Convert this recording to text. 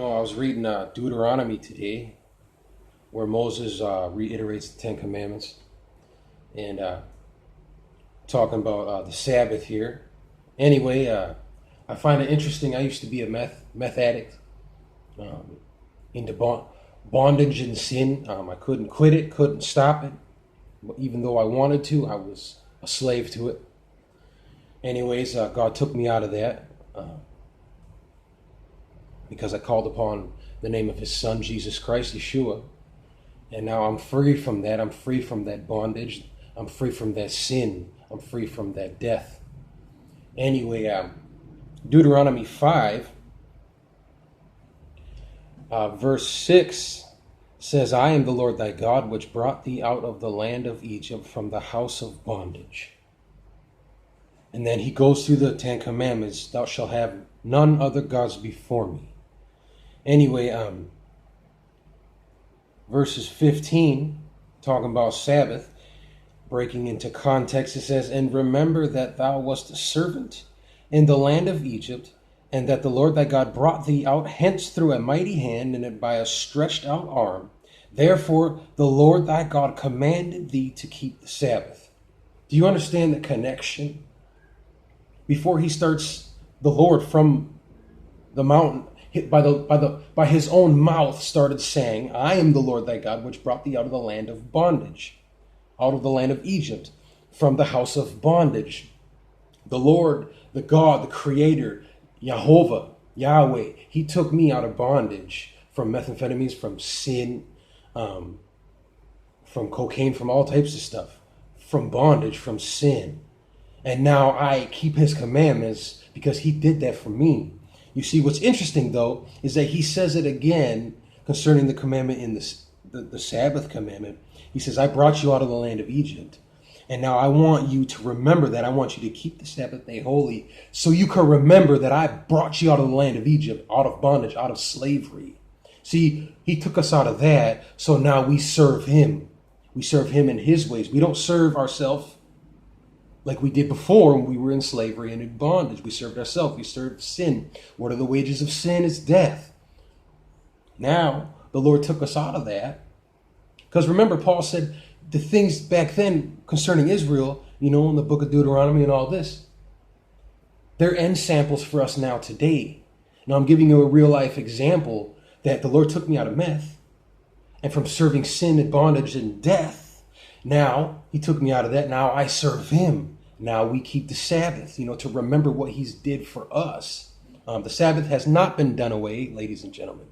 I was reading Deuteronomy today, where Moses reiterates the Ten Commandments and talking about the Sabbath here. Anyway, I find it interesting. I used to be a meth addict, into bondage and sin. I couldn't quit it, couldn't stop it. Even though I wanted to, I was a slave to it. Anyways, God took me out of that because I called upon the name of his son, Jesus Christ, Yeshua. And now I'm free from that. I'm free from that bondage. I'm free from that sin. I'm free from that death. Anyway, Deuteronomy 5, verse 6 says, I am the Lord thy God, which brought thee out of the land of Egypt from the house of bondage. And then he goes through the Ten Commandments. Thou shalt have none other gods before me. Anyway, verses 15, talking about Sabbath, breaking into context, it says, And remember that thou wast a servant in the land of Egypt, and that the Lord thy God brought thee out hence through a mighty hand and by a stretched out arm. Therefore the Lord thy God commanded thee to keep the Sabbath. Do you understand the connection? Before he starts, the Lord from the mountain, by his own mouth started saying, I am the Lord thy God, which brought thee out of the land of bondage, out of the land of Egypt, from the house of bondage. The Lord, the God, the Creator, Jehovah, Yahweh, he took me out of bondage, from methamphetamines, from sin, from cocaine, from all types of stuff, from bondage, from sin. And now I keep his commandments because he did that for me. You see, what's interesting, though, is that he says it again concerning the commandment in the Sabbath commandment. He says, I brought you out of the land of Egypt. And now I want you to remember that. I want you to keep the Sabbath day holy so you can remember that I brought you out of the land of Egypt, out of bondage, out of slavery. See, he took us out of that, so now we serve him. We serve him in his ways. We don't serve ourselves like we did before when we were in slavery and in bondage. We served ourselves. We served sin. What are the wages of sin? It's death. Now, the Lord took us out of that. Because remember, Paul said the things back then concerning Israel, in the book of Deuteronomy and all this, they're end samples for us now today. Now, I'm giving you a real life example that the Lord took me out of meth and from serving sin and bondage and death. Now, he took me out of that. Now I serve him. Now we keep the Sabbath, to remember what he's did for us. The Sabbath has not been done away, ladies and gentlemen.